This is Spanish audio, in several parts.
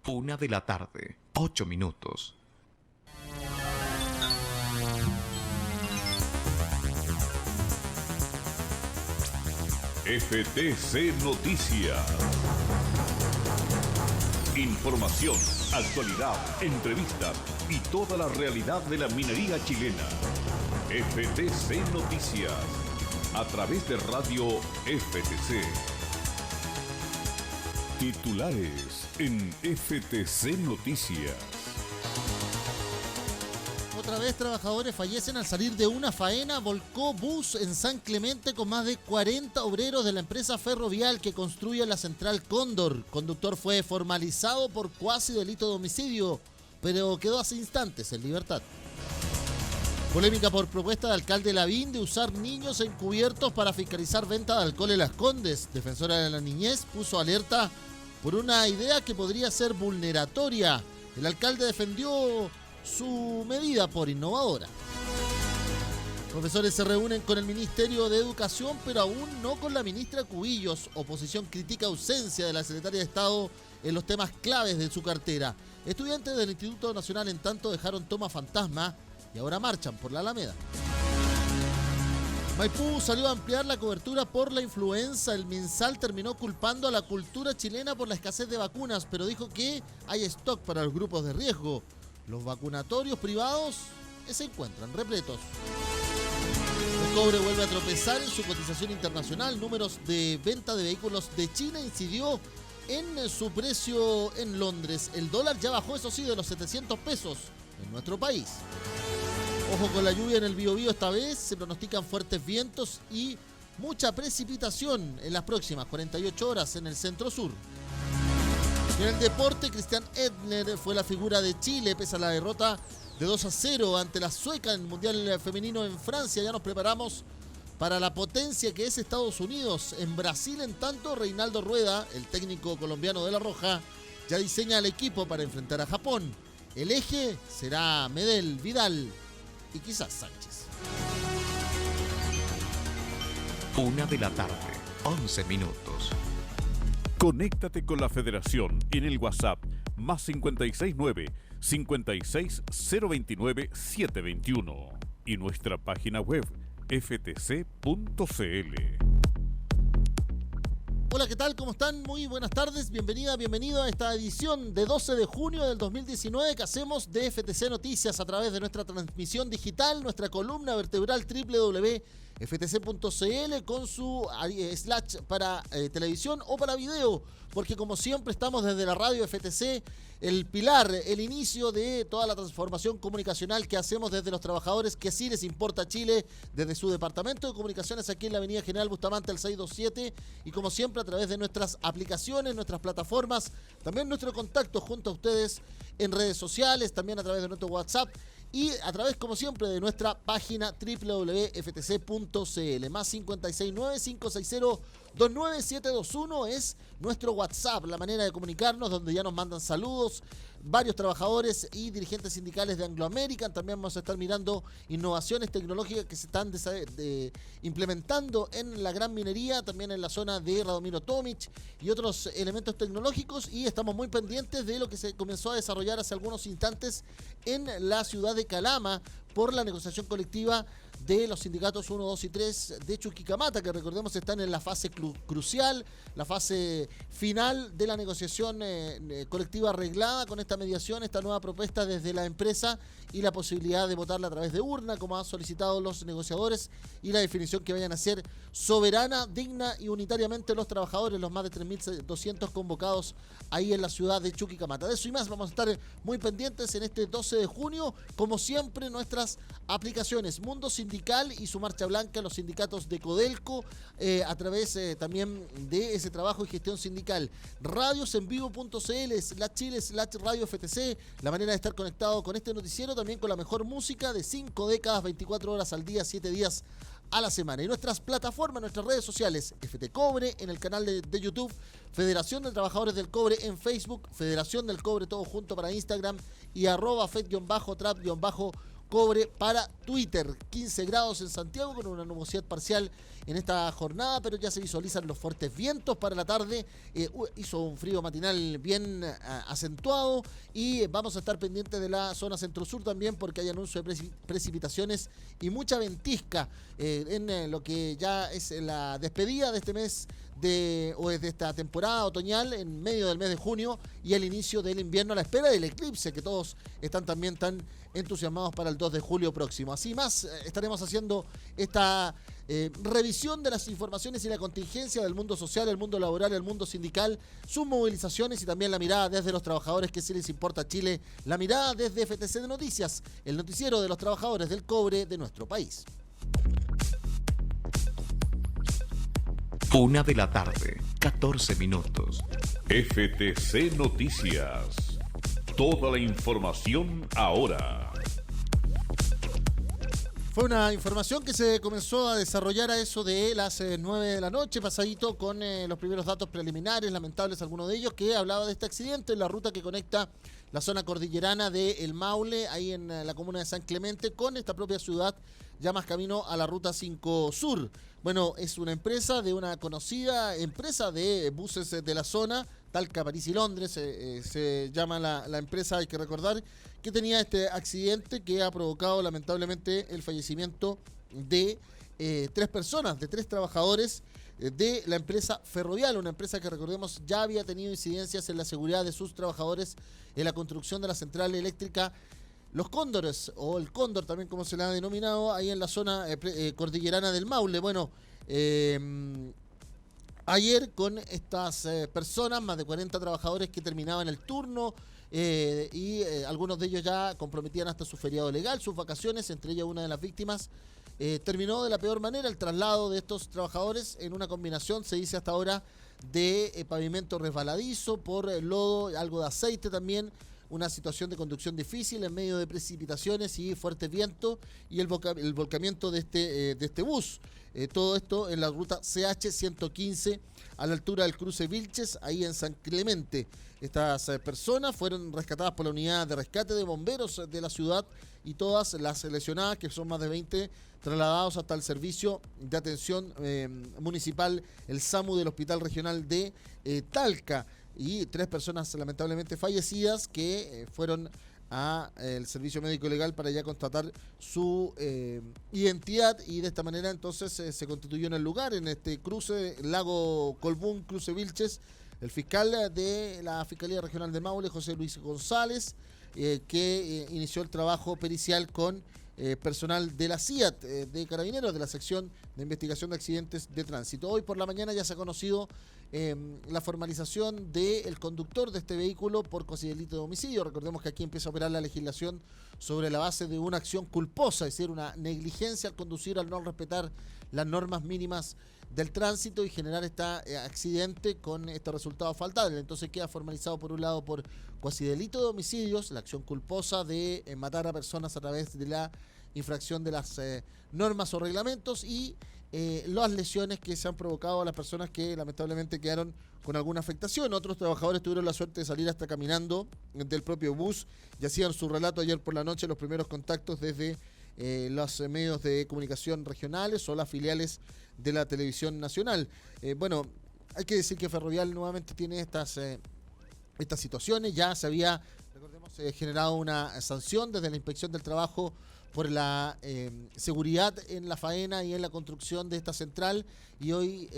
1:00 p.m, 8 minutos. FTC Noticias. Información, actualidad, entrevistas y toda la realidad de la minería chilena. FTC Noticias, a través de Radio FTC. Titulares en FTC Noticias. Otra vez trabajadores fallecen al salir de una faena. Volcó bus en San Clemente con más de 40 obreros de la empresa ferrovial que construye la central Cóndor. Conductor fue formalizado por cuasi delito de homicidio, pero quedó hace instantes en libertad. Polémica por propuesta de alcalde Lavín de usar niños encubiertos para fiscalizar venta de alcohol en Las Condes. Defensora de la niñez puso alerta por una idea que podría ser vulneratoria. El alcalde defendió su medida por innovadora. Profesores se reúnen con el Ministerio de Educación, pero aún no con la ministra Cubillos. Oposición critica ausencia de la secretaria de Estado en los temas claves de su cartera. Estudiantes del Instituto Nacional, en tanto, dejaron toma fantasma y ahora marchan por la Alameda. Maipú salió a ampliar la cobertura por la influenza. El MinSal terminó culpando a la cultura chilena por la escasez de vacunas, pero dijo que hay stock para los grupos de riesgo. Los vacunatorios privados se encuentran repletos. El cobre vuelve a tropezar en su cotización internacional. Números de venta de vehículos de China incidió en su precio en Londres. El dólar ya bajó, eso sí, de los 700 pesos en nuestro país. Ojo con la lluvia en el Biobío esta vez. Se pronostican fuertes vientos y mucha precipitación en las próximas 48 horas en el centro-sur. En el deporte, Christian Edner fue la figura de Chile pese a la derrota de 2-0 ante la sueca en el Mundial Femenino en Francia. Ya nos preparamos para la potencia que es Estados Unidos. En Brasil, en tanto, Reinaldo Rueda, el técnico colombiano de La Roja, ya diseña el equipo para enfrentar a Japón. El eje será Medel, Vidal y quizás Sánchez. 1:00 p.m, 11 minutos. Conéctate con la Federación en el WhatsApp más 569 56029 721 y nuestra página web ftc.cl. Hola, ¿qué tal? ¿Cómo están? Muy buenas tardes. Bienvenida, bienvenido a esta edición de 12 de junio del 2019 que hacemos de FTC Noticias a través de nuestra transmisión digital, nuestra columna vertebral www.ftc.cl con su slash para televisión o para video, porque como siempre estamos desde la radio FTC, el pilar, el inicio de toda la transformación comunicacional que hacemos desde los trabajadores que sí les importa Chile, desde su departamento de comunicaciones aquí en la avenida General Bustamante al 627 y como siempre a través de nuestras aplicaciones, nuestras plataformas, también nuestro contacto junto a ustedes en redes sociales, también a través de nuestro WhatsApp y a través, como siempre, de nuestra página www.ftc.cl. Más 569-560-29721 es nuestro WhatsApp, la manera de comunicarnos, donde ya nos mandan saludos varios trabajadores y dirigentes sindicales de Anglo American. También vamos a estar mirando innovaciones tecnológicas que se están implementando en la gran minería, también en la zona de Radomiro Tomic y otros elementos tecnológicos, y estamos muy pendientes de lo que se comenzó a desarrollar hace algunos instantes en la ciudad de Calama por la negociación colectiva de los sindicatos 1, 2 y 3 de Chuquicamata, que recordemos están en la fase crucial, la fase final de la negociación colectiva arreglada con esta mediación, esta nueva propuesta desde la empresa y la posibilidad de votarla a través de urna, como han solicitado los negociadores, y la definición que vayan a ser soberana, digna y unitariamente los trabajadores, los más de 3.200 convocados ahí en la ciudad de Chuquicamata. De eso y más vamos a estar muy pendientes en este 12 de junio, como siempre nuestras aplicaciones Mundo Sindical y su marcha blanca, los sindicatos de Codelco, a través también de ese trabajo y gestión sindical. Radiosenvivo.cl, Chile, Radio FTC, la manera de estar conectado con este noticiero, también con la mejor música de 5 décadas, 24 horas al día, 7 días a la semana. Y nuestras plataformas, nuestras redes sociales, FT Cobre en el canal de YouTube, Federación de Trabajadores del Cobre en Facebook, Federación del Cobre todo junto para Instagram y @fed_trap_ cobre para Twitter. 15 grados en Santiago con una nubosidad parcial en esta jornada, pero ya se visualizan los fuertes vientos para la tarde. Hizo un frío matinal bien acentuado y vamos a estar pendientes de la zona centro-sur también porque hay anuncio de precipitaciones y mucha ventisca en lo que ya es la despedida de este mes de esta temporada otoñal en medio del mes de junio y el inicio del invierno a la espera del eclipse que todos están también tan entusiasmados para el 2 de julio próximo. Así más, estaremos haciendo esta revisión de las informaciones y la contingencia del mundo social, el mundo laboral, el mundo sindical, sus movilizaciones y también la mirada desde los trabajadores que sí les importa a Chile, la mirada desde FTC de Noticias, el noticiero de los trabajadores del cobre de nuestro país. 1 de la tarde, 14 minutos. FTC Noticias. Toda la información ahora. Fue una información que se comenzó a desarrollar a eso de las 9 de la noche, pasadito con los primeros datos preliminares, lamentables algunos de ellos, que hablaba de este accidente en la ruta que conecta la zona cordillerana de El Maule, ahí en la comuna de San Clemente, con esta propia ciudad, ya más camino a la ruta 5 Sur. Bueno, es una empresa de una conocida empresa de buses de la zona, Talca, París y Londres, se llama la empresa, hay que recordar, que tenía este accidente que ha provocado lamentablemente el fallecimiento de 3 personas, de 3 trabajadores de la empresa Ferrovial, una empresa que recordemos ya había tenido incidencias en la seguridad de sus trabajadores en la construcción de la central eléctrica Los Cóndores, o el Cóndor también como se le ha denominado, ahí en la zona cordillerana del Maule. Bueno, ayer con estas personas, más de 40 trabajadores que terminaban el turno y algunos de ellos ya comprometían hasta su feriado legal, sus vacaciones, entre ellas una de las víctimas, terminó de la peor manera el traslado de estos trabajadores en una combinación, se dice hasta ahora, de pavimento resbaladizo por lodo, algo de aceite también, una situación de conducción difícil en medio de precipitaciones y fuertes vientos y el volcamiento de este bus. Todo esto en la ruta CH-115 a la altura del cruce Vilches, ahí en San Clemente. Estas personas fueron rescatadas por la unidad de rescate de bomberos de la ciudad y todas las lesionadas, que son más de 20, trasladados hasta el servicio de atención municipal, el SAMU del Hospital Regional de Talca. Y 3 personas lamentablemente fallecidas que fueron al servicio médico legal para ya constatar su identidad y de esta manera entonces se constituyó en el lugar, en este cruce Lago Colbún, cruce Vilches, el fiscal de la Fiscalía Regional de Maule, José Luis González, que inició el trabajo pericial con personal de la CIAT, de Carabineros, de la sección de investigación de accidentes de tránsito. Hoy por la mañana ya se ha conocido la formalización del conductor de este vehículo por casi delito de homicidio. Recordemos que aquí empieza a operar la legislación sobre la base de una acción culposa, es decir, una negligencia al conducir, al no respetar las normas mínimas del tránsito y generar este accidente con este resultado faltable. Entonces queda formalizado por un lado por cuasi delito de homicidios, la acción culposa de matar a personas a través de la infracción de las normas o reglamentos y las lesiones que se han provocado a las personas que lamentablemente quedaron con alguna afectación. Otros trabajadores tuvieron la suerte de salir hasta caminando del propio bus y hacían su relato ayer por la noche, los primeros contactos desde los medios de comunicación regionales o las filiales de la televisión nacional. Bueno, hay que decir que Ferrovial nuevamente tiene estas situaciones. Ya se había, recordemos, generado una sanción desde la Inspección del Trabajo por la seguridad en la faena y en la construcción de esta central y hoy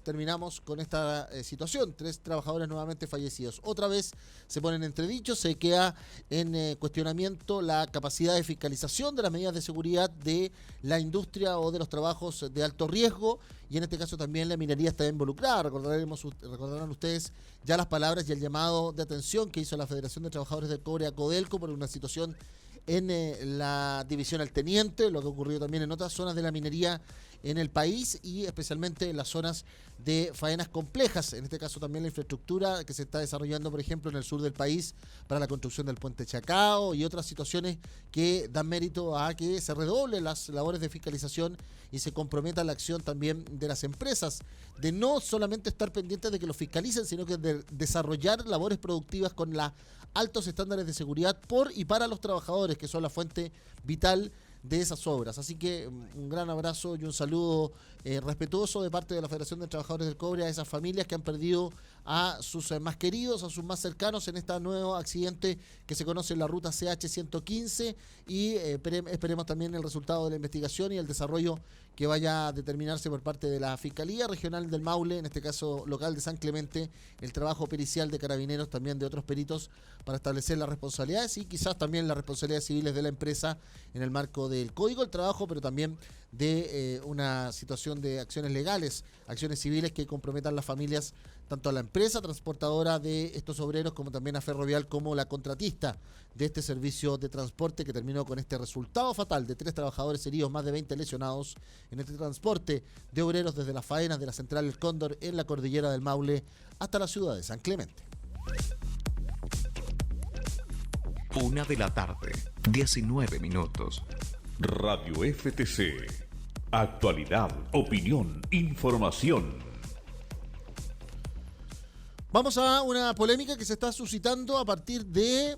terminamos con esta situación, 3 trabajadores nuevamente fallecidos. Otra vez se pone en entredicho, se queda en cuestionamiento la capacidad de fiscalización de las medidas de seguridad de la industria o de los trabajos de alto riesgo y en este caso también la minería está involucrada. Recordarán ustedes ya las palabras y el llamado de atención que hizo la Federación de Trabajadores del Cobre a Codelco por una situación en la división El Teniente, lo que ha ocurrido también en otras zonas de la minería en el país y especialmente en las zonas de faenas complejas, en este caso también la infraestructura que se está desarrollando, por ejemplo, en el sur del país para la construcción del puente Chacao y otras situaciones que dan mérito a que se redoblen las labores de fiscalización y se comprometa la acción también de las empresas, de no solamente estar pendientes de que los fiscalicen, sino que de desarrollar labores productivas con los altos estándares de seguridad por y para los trabajadores, que son la fuente vital de esas obras. Así que un gran abrazo y un saludo respetuoso de parte de la Federación de Trabajadores del Cobre a esas familias que han perdido a sus más queridos, a sus más cercanos en este nuevo accidente que se conoce en la ruta CH115 y esperemos también el resultado de la investigación y el desarrollo que vaya a determinarse por parte de la Fiscalía Regional del Maule, en este caso local de San Clemente, el trabajo pericial de carabineros, también de otros peritos, para establecer las responsabilidades y quizás también las responsabilidades civiles de la empresa en el marco del Código del Trabajo, pero también de una situación de acciones legales, acciones civiles que comprometan las familias, tanto a la empresa transportadora de estos obreros como también a Ferrovial como la contratista de este servicio de transporte que terminó con este resultado fatal de 3 trabajadores heridos, más de 20 lesionados en este transporte de obreros desde las faenas de la central El Cóndor en la cordillera del Maule hasta la ciudad de San Clemente. 1:00 p.m, 19 minutos. Radio FTC. Actualidad, opinión, información. Vamos a una polémica que se está suscitando a partir de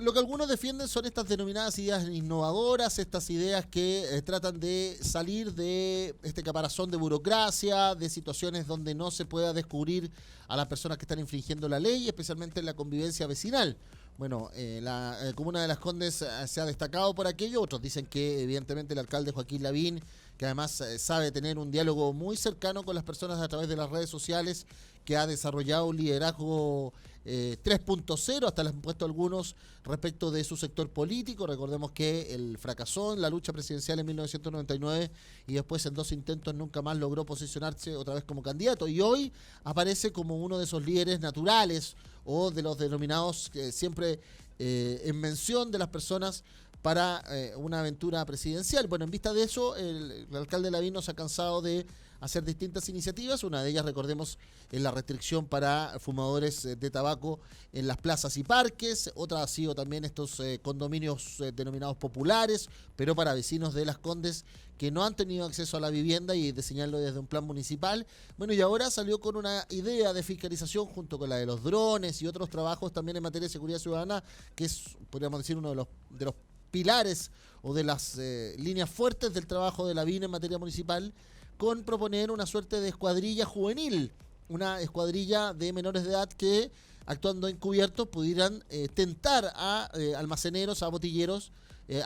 lo que algunos defienden son estas denominadas ideas innovadoras, estas ideas que tratan de salir de este caparazón de burocracia, de situaciones donde no se pueda descubrir a las personas que están infringiendo la ley, especialmente en la convivencia vecinal. Bueno, la comuna de Las Condes se ha destacado por aquello. Otros dicen que evidentemente el alcalde Joaquín Lavín, que además sabe tener un diálogo muy cercano con las personas a través de las redes sociales, que ha desarrollado un liderazgo 3.0, hasta les han puesto algunos respecto de su sector político. Recordemos que él fracasó en la lucha presidencial en 1999 y después en 2 intentos nunca más logró posicionarse otra vez como candidato. Y hoy aparece como uno de esos líderes naturales o de los denominados siempre en mención de las personas para una aventura presidencial. Bueno, en vista de eso, el alcalde Lavín nos ha cansado de hacer distintas iniciativas. Una de ellas, recordemos, es la restricción para fumadores de tabaco en las plazas y parques. Otra ha sido también estos condominios denominados populares, pero para vecinos de Las Condes que no han tenido acceso a la vivienda y diseñarlo desde un plan municipal. Bueno, y ahora salió con una idea de fiscalización junto con la de los drones y otros trabajos también en materia de seguridad ciudadana, que es, podríamos decir, uno de los pilares o de las líneas fuertes del trabajo de Lavín en materia municipal, con proponer una suerte de escuadrilla juvenil, una escuadrilla de menores de edad que, actuando encubiertos, pudieran tentar a almaceneros, a botilleros,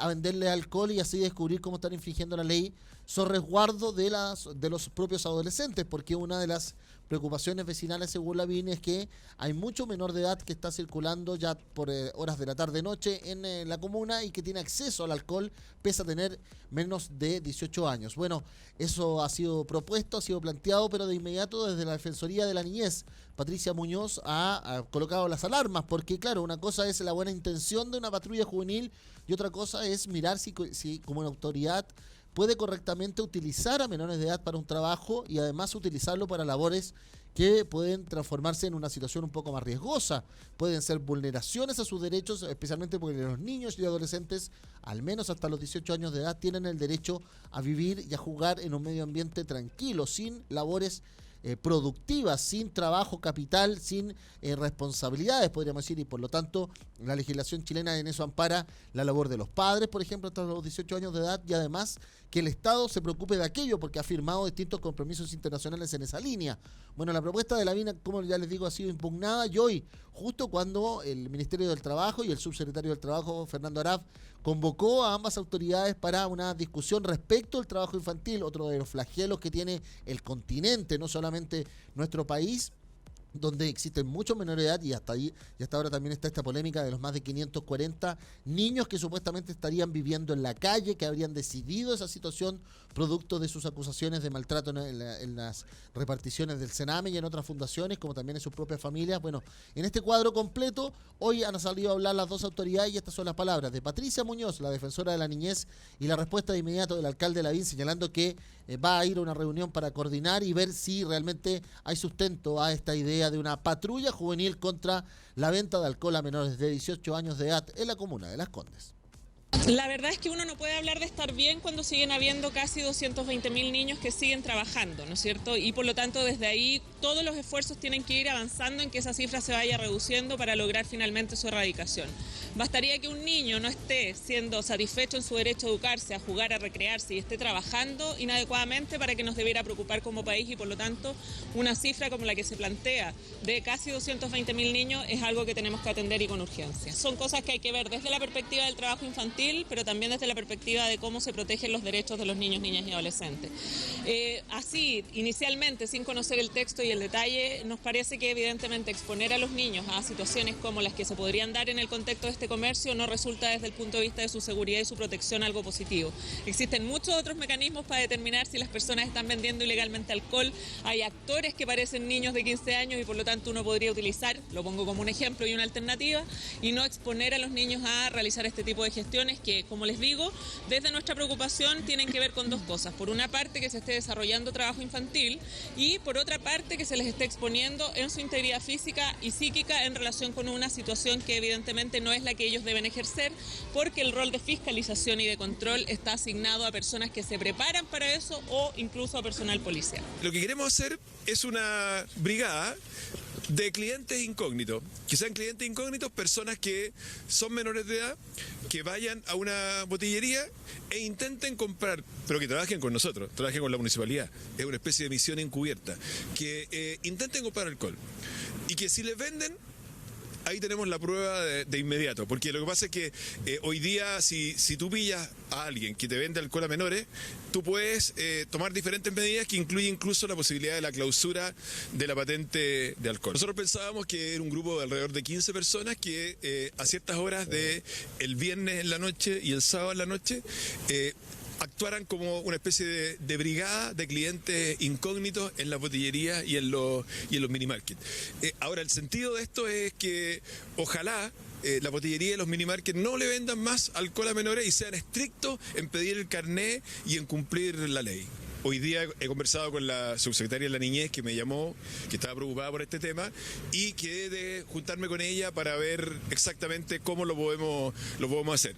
a venderle alcohol y así descubrir cómo están infringiendo la ley, son resguardo de los propios adolescentes, porque una de las preocupaciones vecinales, según Lavín, es que hay mucho menor de edad que está circulando ya por horas de la tarde-noche en la comuna y que tiene acceso al alcohol pese a tener menos de 18 años. Bueno, eso ha sido propuesto, ha sido planteado, pero de inmediato desde la Defensoría de la Niñez, Patricia Muñoz ha colocado las alarmas, porque claro, una cosa es la buena intención de una patrulla juvenil y otra cosa es mirar si como una autoridad puede correctamente utilizar a menores de edad para un trabajo y además utilizarlo para labores que pueden transformarse en una situación un poco más riesgosa. Pueden ser vulneraciones a sus derechos, especialmente porque los niños y adolescentes, al menos hasta los 18 años de edad, tienen el derecho a vivir y a jugar en un medio ambiente tranquilo, sin labores productivas, sin trabajo capital, sin responsabilidades, podríamos decir, y por lo tanto la legislación chilena en eso ampara la labor de los padres, por ejemplo, hasta los 18 años de edad, y además que el Estado se preocupe de aquello porque ha firmado distintos compromisos internacionales en esa línea. Bueno, la propuesta de Lavín, como ya les digo, ha sido impugnada y hoy, justo cuando el Ministerio del Trabajo y el subsecretario del Trabajo, Fernando Araf, convocó a ambas autoridades para una discusión respecto al trabajo infantil, otro de los flagelos que tiene el continente, no solamente nuestro país. donde existen muchos menores de edad y hasta ahora también está esta polémica de los más de 540 niños que supuestamente estarían viviendo en la calle, que habrían decidido esa situación producto de sus acusaciones de maltrato en las reparticiones del Sename y en otras fundaciones, como también en sus propias familias. Bueno, en este cuadro completo, hoy han salido a hablar las dos autoridades y estas son las palabras de Patricia Muñoz, la defensora de la niñez, y la respuesta de inmediato del alcalde Lavín, señalando que va a ir a una reunión para coordinar y ver si realmente hay sustento a esta idea de una patrulla juvenil contra la venta de alcohol a menores de 18 años de edad en la comuna de Las Condes. La verdad es que uno no puede hablar de estar bien cuando siguen habiendo casi 220.000 niños que siguen trabajando, ¿no es cierto? Y por lo tanto desde ahí todos los esfuerzos tienen que ir avanzando en que esa cifra se vaya reduciendo para lograr finalmente su erradicación. Bastaría que un niño no esté siendo satisfecho en su derecho a educarse, a jugar, a recrearse y esté trabajando inadecuadamente para que nos debiera preocupar como país y por lo tanto una cifra como la que se plantea de casi 220.000 niños es algo que tenemos que atender y con urgencia. Son cosas que hay que ver desde la perspectiva del trabajo infantil, pero también desde la perspectiva de cómo se protegen los derechos de los niños, niñas y adolescentes. Así, inicialmente, sin conocer el texto y el detalle, nos parece que evidentemente exponer a los niños a situaciones como las que se podrían dar en el contexto de este comercio no resulta desde el punto de vista de su seguridad y su protección algo positivo. Existen muchos otros mecanismos para determinar si las personas están vendiendo ilegalmente alcohol. Hay actores que parecen niños de 15 años y por lo tanto uno podría utilizar, lo pongo como un ejemplo y una alternativa, y no exponer a los niños a realizar este tipo de gestiones que, como les digo, desde nuestra preocupación tienen que ver con dos cosas. Por una parte, que se esté desarrollando trabajo infantil y por otra parte, que se les esté exponiendo en su integridad física y psíquica en relación con una situación que evidentemente no es la que ellos deben ejercer, porque el rol de fiscalización y de control está asignado a personas que se preparan para eso o incluso a personal policial. Lo que queremos hacer es una brigada de clientes incógnitos, que sean clientes incógnitos, personas que son menores de edad, que vayan a una botillería e intenten comprar, pero que trabajen con nosotros, trabajen con la municipalidad, es una especie de misión encubierta, que intenten comprar alcohol y que si les venden, ahí tenemos la prueba de inmediato, porque lo que pasa es que hoy día si tú pillas a alguien que te vende alcohol a menores, tú puedes tomar diferentes medidas que incluyen incluso la posibilidad de la clausura de la patente de alcohol. Nosotros pensábamos que era un grupo de alrededor de 15 personas que a ciertas horas del viernes en la noche y el sábado en la noche actuaran como una especie de brigada de clientes incógnitos en las botillerías y en los minimarkets. Ahora, el sentido de esto es que ojalá la botillería y los minimarkets no le vendan más alcohol a menores y sean estrictos en pedir el carné y en cumplir la ley. Hoy día he conversado con la subsecretaria de la Niñez que me llamó, que estaba preocupada por este tema y quedé de juntarme con ella para ver exactamente cómo lo podemos hacer.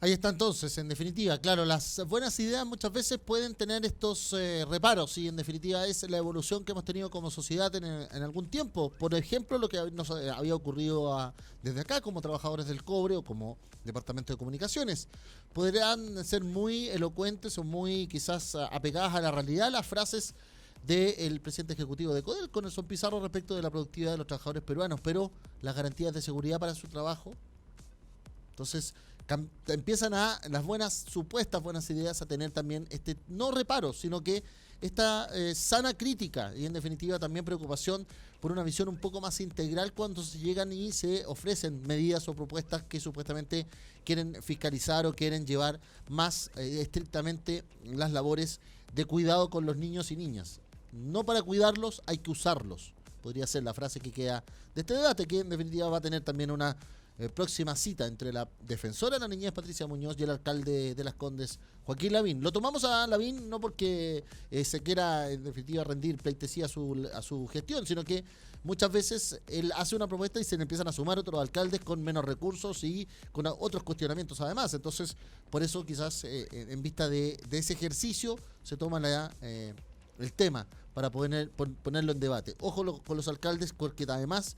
Ahí está entonces, en definitiva, claro, las buenas ideas muchas veces pueden tener estos reparos y en definitiva es la evolución que hemos tenido como sociedad en algún tiempo. Por ejemplo, lo que nos había ocurrido desde acá como trabajadores del cobre o como departamento de comunicaciones. Podrán ser muy elocuentes o muy quizás apegadas a la realidad las frases del presidente ejecutivo de Codel, con Nelson Pizarro, respecto de la productividad de los trabajadores peruanos, pero las garantías de seguridad para su trabajo. Entonces empiezan las supuestas buenas ideas a tener también no reparo, sino que esta sana crítica y en definitiva también preocupación por una visión un poco más integral cuando se llegan y se ofrecen medidas o propuestas que supuestamente quieren fiscalizar o quieren llevar más estrictamente las labores de cuidado con los niños y niñas. No para cuidarlos, hay que usarlos. Podría ser la frase que queda de este debate, que en definitiva va a tener también una próxima cita entre la defensora de la niñez Patricia Muñoz y el alcalde de Las Condes, Joaquín Lavín. Lo tomamos a Lavín no porque se quiera en definitiva rendir pleitesía a su gestión, sino que muchas veces él hace una propuesta y se le empiezan a sumar otros alcaldes con menos recursos y con otros cuestionamientos además. Entonces, por eso quizás en vista de ese ejercicio se toma el tema para ponerlo en debate. Ojo con los alcaldes, porque además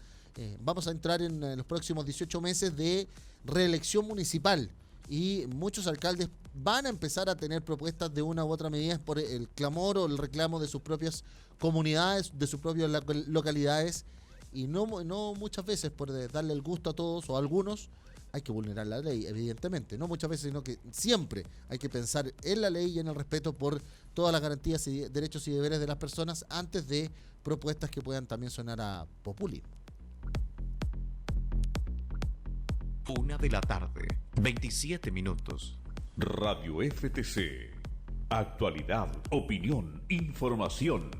vamos a entrar en los próximos 18 meses de reelección municipal y muchos alcaldes van a empezar a tener propuestas de una u otra medida por el clamor o el reclamo de sus propias comunidades, de sus propias localidades, y no muchas veces por darle el gusto a todos o a algunos hay que vulnerar la ley, evidentemente, no muchas veces, sino que siempre hay que pensar en la ley y en el respeto por todas las garantías y derechos y deberes de las personas antes de propuestas que puedan también sonar a populismo. 1:00 p.m, 27 minutos. Radio FTC. Actualidad, opinión, información.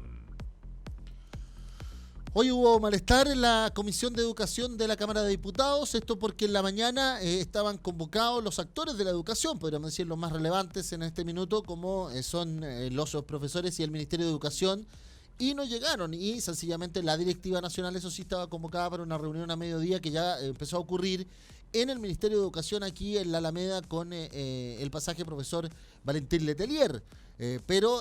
Hoy hubo malestar en la Comisión de Educación de la Cámara de Diputados, esto porque en la mañana estaban convocados los actores de la educación, podríamos decir los más relevantes en este minuto, como son los profesores y el Ministerio de Educación, y no llegaron, y sencillamente la directiva nacional, eso sí, estaba convocada para una reunión a mediodía que ya empezó a ocurrir en el Ministerio de Educación aquí en la Alameda con el pasaje profesor Valentín Letelier. Pero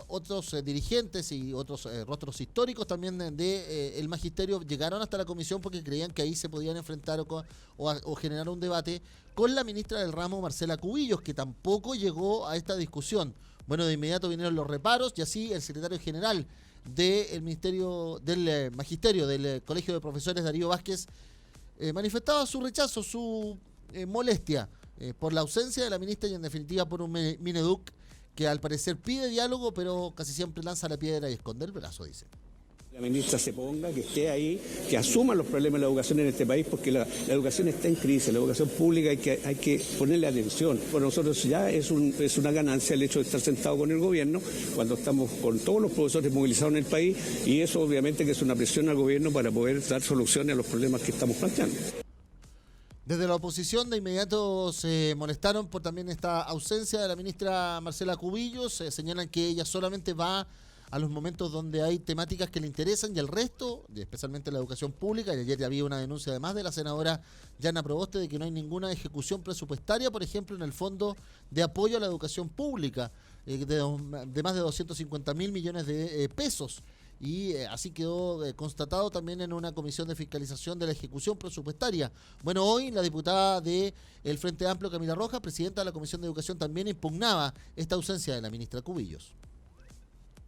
otros dirigentes y otros rostros históricos también de el magisterio llegaron hasta la comisión porque creían que ahí se podían enfrentar o generar un debate con la ministra del ramo, Marcela Cubillos, que tampoco llegó a esta discusión. Bueno, de inmediato vinieron los reparos y así el secretario general del Ministerio del Magisterio del Colegio de Profesores, Darío Vázquez, manifestaba su rechazo, su molestia por la ausencia de la ministra y en definitiva por un Mineduc que al parecer pide diálogo, pero casi siempre lanza la piedra y esconde el brazo, dice. La ministra se ponga, que esté ahí, que asuma los problemas de la educación en este país, porque la educación está en crisis, la educación pública hay que ponerle atención. Por nosotros ya es una ganancia el hecho de estar sentado con el gobierno, cuando estamos con todos los profesores movilizados en el país, y eso obviamente que es una presión al gobierno para poder dar soluciones a los problemas que estamos planteando. Desde la oposición de inmediato se molestaron por también esta ausencia de la ministra Marcela Cubillos, señalan que ella solamente va a los momentos donde hay temáticas que le interesan y el resto, especialmente la educación pública, y ayer ya había una denuncia además de la senadora Yana Proboste de que no hay ninguna ejecución presupuestaria, por ejemplo, en el fondo de apoyo a la educación pública, de más de 250.000 millones de pesos. Y así quedó constatado también en una comisión de fiscalización de la ejecución presupuestaria. Bueno, hoy la diputada del Frente Amplio, Camila Rojas, presidenta de la Comisión de Educación, también impugnaba esta ausencia de la ministra Cubillos.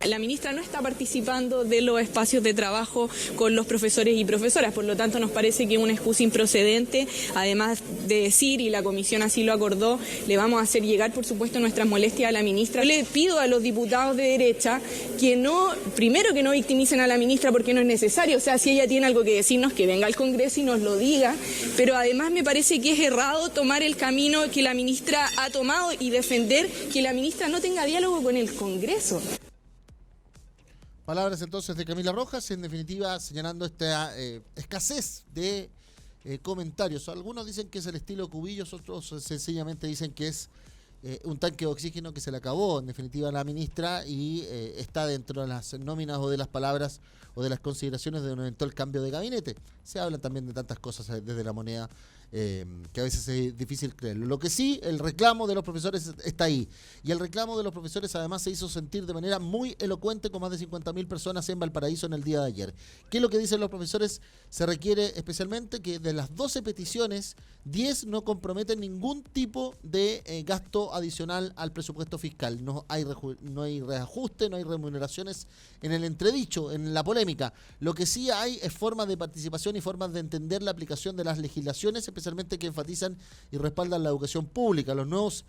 La ministra no está participando de los espacios de trabajo con los profesores y profesoras, por lo tanto nos parece que es una excusa improcedente, además de decir, y la comisión así lo acordó, le vamos a hacer llegar por supuesto nuestras molestias a la ministra. Yo le pido a los diputados de derecha que primero que no victimicen a la ministra porque no es necesario, o sea, si ella tiene algo que decirnos, que venga al Congreso y nos lo diga, pero además me parece que es errado tomar el camino que la ministra ha tomado y defender que la ministra no tenga diálogo con el Congreso. Palabras entonces de Camila Rojas, en definitiva señalando esta escasez de comentarios. Algunos dicen que es el estilo Cubillos, otros sencillamente dicen que es un tanque de oxígeno que se le acabó en definitiva a la ministra y está dentro de las nóminas o de las palabras o de las consideraciones de un eventual cambio de gabinete. Se hablan también de tantas cosas desde la moneda que a veces es difícil creerlo. Lo que sí, el reclamo de los profesores está ahí. Y el reclamo de los profesores además se hizo sentir de manera muy elocuente con más de 50.000 personas en Valparaíso en el día de ayer. ¿Qué es lo que dicen los profesores? Se requiere especialmente que de las 12 peticiones, 10 no comprometen ningún tipo de gasto adicional al presupuesto fiscal. No hay reajuste, no hay remuneraciones en el entredicho, en la polémica. Lo que sí hay es formas de participación y formas de entender la aplicación de las legislaciones, especialmente que enfatizan y respaldan la educación pública, los nuevos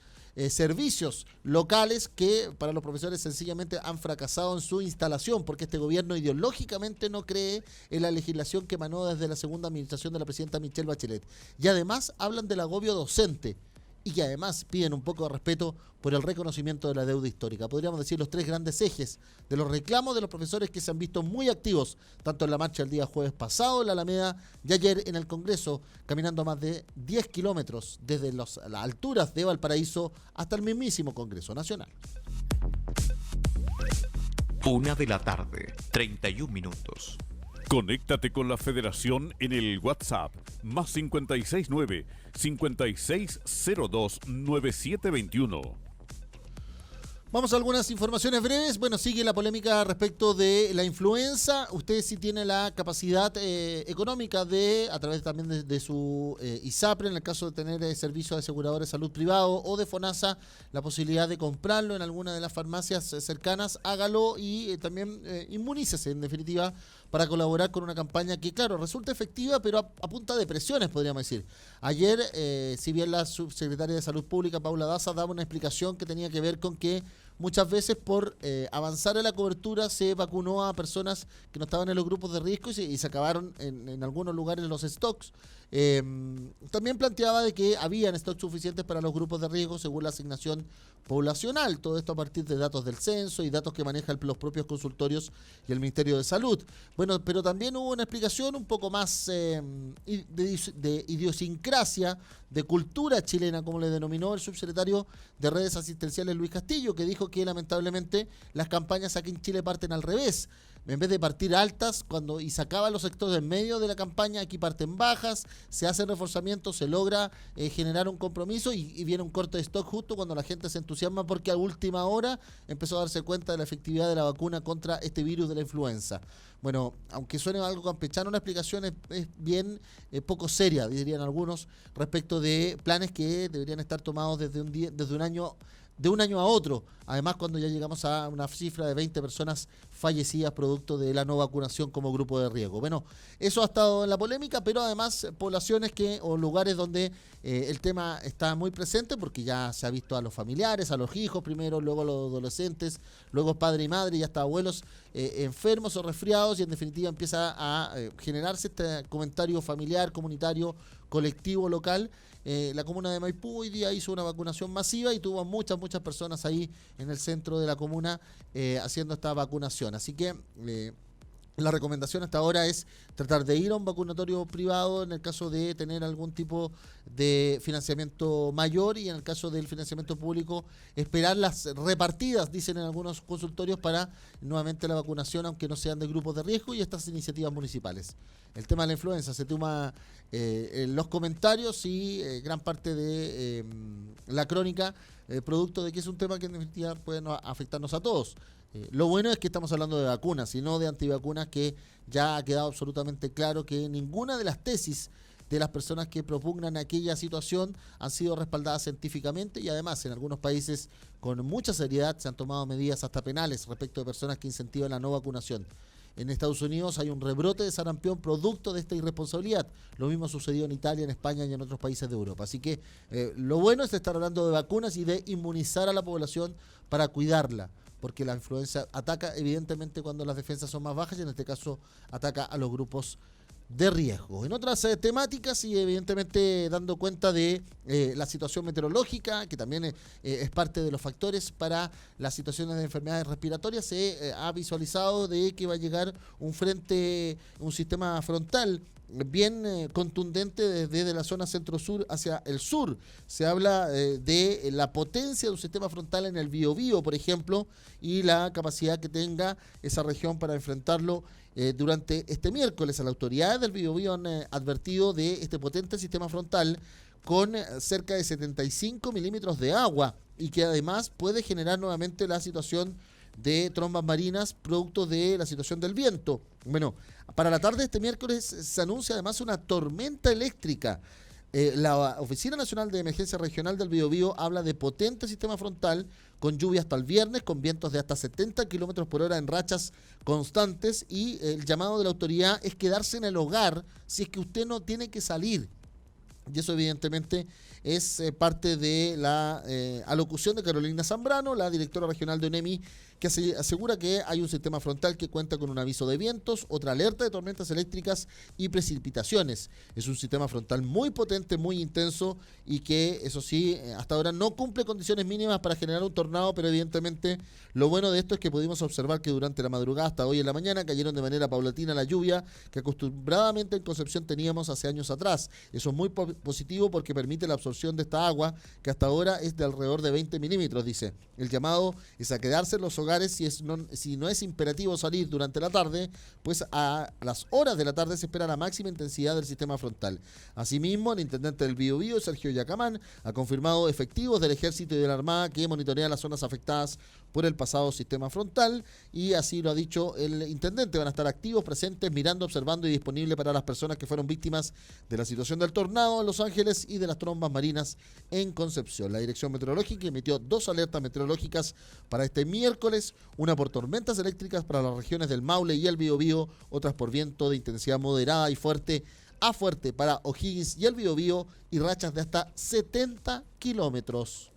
servicios locales que para los profesores sencillamente han fracasado en su instalación, porque este gobierno ideológicamente no cree en la legislación que emanó desde la segunda administración de la presidenta Michelle Bachelet. Y además hablan del agobio docente y que además piden un poco de respeto por el reconocimiento de la deuda histórica. Podríamos decir los tres grandes ejes de los reclamos de los profesores que se han visto muy activos, tanto en la marcha el día jueves pasado en la Alameda y ayer en el Congreso, caminando más de 10 kilómetros desde las alturas de Valparaíso hasta el mismísimo Congreso Nacional. 1:00 p.m, 31 minutos. Conéctate con la Federación en el WhatsApp más 569-5602-9721. Vamos a algunas informaciones breves. Bueno, sigue la polémica respecto de la influenza. Usted sí tiene la capacidad económica de, a través también de su ISAPRE, en el caso de tener servicio de aseguradora de salud privado o de FONASA, la posibilidad de comprarlo en alguna de las farmacias cercanas, hágalo y también inmunícese, en definitiva, para colaborar con una campaña que, claro, resulta efectiva, pero a punta de presiones, podríamos decir. Ayer, si bien la subsecretaria de Salud Pública, Paula Daza, daba una explicación que tenía que ver con que muchas veces por avanzar en la cobertura se vacunó a personas que no estaban en los grupos de riesgo y se acabaron en algunos lugares los stocks. También planteaba de que habían stocks suficientes para los grupos de riesgo según la asignación poblacional, todo esto a partir de datos del censo y datos que manejan los propios consultorios y el Ministerio de Salud. Bueno, pero también hubo una explicación un poco más de idiosincrasia, de cultura chilena, como le denominó el subsecretario de Redes Asistenciales Luis Castillo, que dijo que lamentablemente las campañas aquí en Chile parten al revés. En vez de partir altas y se acaban los sectores en medio de la campaña, aquí parten bajas, se hacen reforzamientos, se logra generar un compromiso y viene un corte de stock justo cuando la gente se entusiasma porque a última hora empezó a darse cuenta de la efectividad de la vacuna contra este virus de la influenza. Bueno, aunque suene algo campechano, una explicación es bien poco seria, dirían algunos, respecto de planes que deberían estar tomados desde un año a otro. Además, cuando ya llegamos a una cifra de 20 personas fallecidas producto de la no vacunación como grupo de riesgo. Bueno, eso ha estado en la polémica, pero además poblaciones o lugares donde el tema está muy presente, porque ya se ha visto a los familiares, a los hijos primero, luego a los adolescentes, luego padre y madre y hasta abuelos enfermos o resfriados, y en definitiva empieza a generarse este comentario familiar, comunitario, colectivo, local. La comuna de Maipú hoy día hizo una vacunación masiva y tuvo muchas personas ahí en el centro de la comuna haciendo esta vacunación. Así que la recomendación hasta ahora es tratar de ir a un vacunatorio privado en el caso de tener algún tipo de financiamiento mayor, y en el caso del financiamiento público esperar las repartidas, dicen en algunos consultorios, para nuevamente la vacunación, aunque no sean de grupos de riesgo, y estas iniciativas municipales. El tema de la influenza se toma en los comentarios y gran parte de la crónica, producto de que es un tema que en definitiva puede afectarnos a todos. Lo bueno es que estamos hablando de vacunas y no de antivacunas, que ya ha quedado absolutamente claro que ninguna de las tesis de las personas que propugnan aquella situación han sido respaldadas científicamente, y además en algunos países con mucha seriedad se han tomado medidas hasta penales respecto de personas que incentivan la no vacunación. En Estados Unidos hay un rebrote de sarampión producto de esta irresponsabilidad. Lo mismo sucedió en Italia, en España y en otros países de Europa. Así que lo bueno es estar hablando de vacunas y de inmunizar a la población para cuidarla, porque la influenza ataca evidentemente cuando las defensas son más bajas, y en este caso ataca a los grupos de riesgo. En otras temáticas, y evidentemente dando cuenta de la situación meteorológica, que también es parte de los factores para las situaciones de enfermedades respiratorias, se ha visualizado de que va a llegar un sistema frontal bien contundente desde la zona centro-sur hacia el sur. Se habla de la potencia de un sistema frontal en el Biobío, por ejemplo, y la capacidad que tenga esa región para enfrentarlo durante este miércoles. Las autoridades del Biobío han advertido de este potente sistema frontal con cerca de 75 milímetros de agua, y que además puede generar nuevamente la situación de trombas marinas producto de la situación del viento. Bueno, para la tarde de este miércoles se anuncia además una tormenta eléctrica. La Oficina Nacional de Emergencia Regional del Biobío habla de potente sistema frontal con lluvia hasta el viernes, con vientos de hasta 70 kilómetros por hora en rachas constantes, y el llamado de la autoridad es quedarse en el hogar si es que usted no tiene que salir. Y eso evidentemente es parte de la alocución de Carolina Zambrano, la directora regional de ONEMI, que asegura que hay un sistema frontal que cuenta con un aviso de vientos, otra alerta de tormentas eléctricas y precipitaciones. Es un sistema frontal muy potente, muy intenso, y que, eso sí, hasta ahora no cumple condiciones mínimas para generar un tornado, pero evidentemente lo bueno de esto es que pudimos observar que durante la madrugada hasta hoy en la mañana cayeron de manera paulatina la lluvia que acostumbradamente en Concepción teníamos hace años atrás. Eso es muy positivo porque permite la absorción de esta agua, que hasta ahora es de alrededor de 20 milímetros, dice. El llamado es a quedarse en los hogares si no es imperativo salir durante la tarde, pues a las horas de la tarde se espera la máxima intensidad del sistema frontal. Asimismo, el intendente del Biobío, Sergio Yacamán, ha confirmado efectivos del Ejército y de la Armada que monitorean las zonas afectadas por el pasado sistema frontal, y así lo ha dicho el intendente. Van a estar activos, presentes, mirando, observando y disponibles para las personas que fueron víctimas de la situación del tornado en Los Ángeles y de las trombas marinas en Concepción. La Dirección Meteorológica emitió 2 alertas meteorológicas para este miércoles regionales, una por tormentas eléctricas para las regiones del Maule y el Biobío, otras por viento de intensidad moderada y fuerte a fuerte para O'Higgins y el Biobío y rachas de hasta 70 kilómetros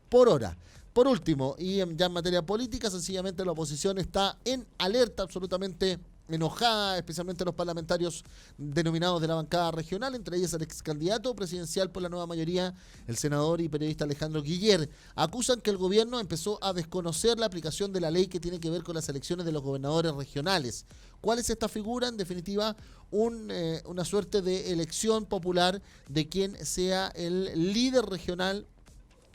por hora. Por último, y ya en materia política, sencillamente la oposición está en alerta, absolutamente enojada, especialmente los parlamentarios denominados de la bancada regional, entre ellos el ex candidato presidencial por la nueva mayoría, el senador y periodista Alejandro Guiller. Acusan que el gobierno empezó a desconocer la aplicación de la ley que tiene que ver con las elecciones de los gobernadores regionales. ¿Cuál es esta figura? En definitiva, una suerte de elección popular de quien sea el líder regional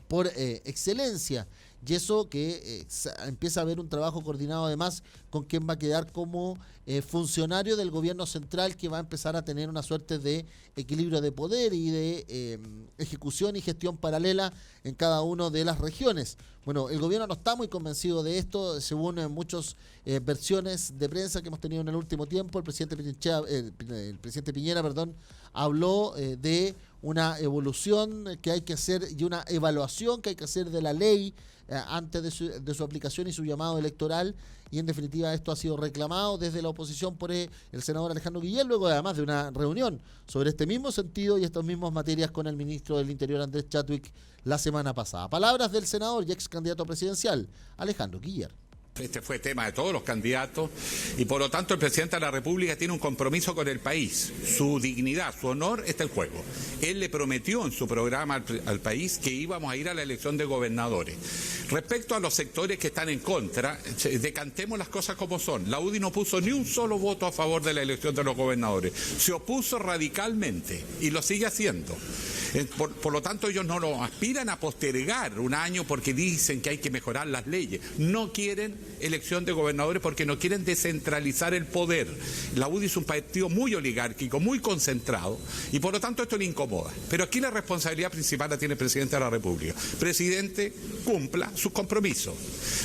por excelencia. Y eso que empieza a haber un trabajo coordinado además con quien va a quedar como funcionario del gobierno central, que va a empezar a tener una suerte de equilibrio de poder y de ejecución y gestión paralela en cada una de las regiones. Bueno, el gobierno no está muy convencido de esto, según muchas versiones de prensa que hemos tenido en el último tiempo. El presidente Piñera, habló de una evolución que hay que hacer y una evaluación que hay que hacer de la ley antes de su aplicación y su llamado electoral, y en definitiva esto ha sido reclamado desde la oposición por el senador Alejandro Guiller, luego además de una reunión sobre este mismo sentido y estas mismas materias con el ministro del Interior Andrés Chadwick la semana pasada. Palabras del senador y ex candidato presidencial Alejandro Guiller. Este fue tema de todos los candidatos y por lo tanto el presidente de la República tiene un compromiso con el país. Su dignidad, su honor está en juego. Él le prometió en su programa al país que íbamos a ir a la elección de gobernadores. Respecto a los sectores que están en contra, decantemos las cosas como son. La UDI no puso ni un solo voto a favor de la elección de los gobernadores. Se opuso radicalmente y lo sigue haciendo. Por lo tanto, ellos no lo aspiran a postergar un año porque dicen que hay que mejorar las leyes. No quieren elección de gobernadores porque no quieren descentralizar el poder. La UDI es un partido muy oligárquico, muy concentrado, y por lo tanto esto le incomoda. Pero aquí la responsabilidad principal la tiene el presidente de la República. Presidente, cumpla sus compromisos.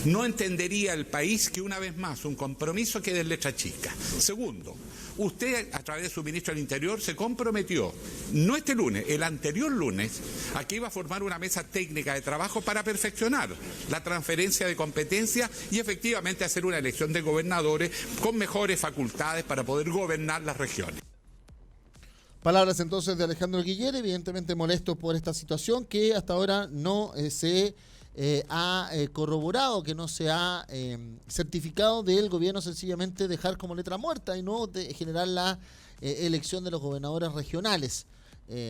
No entendería el país que una vez más un compromiso quede en letra chica. Segundo, usted a través de su ministro del Interior se comprometió, no este lunes, el anterior lunes, a que iba a formar una mesa técnica de trabajo para perfeccionar la transferencia de competencia y efectivamente hacer una elección de gobernadores con mejores facultades para poder gobernar las regiones. Palabras entonces de Alejandro Guiller, evidentemente molesto por esta situación que hasta ahora no se ha corroborado, que no se ha certificado del gobierno, sencillamente dejar como letra muerta y no generar la elección de los gobernadores regionales.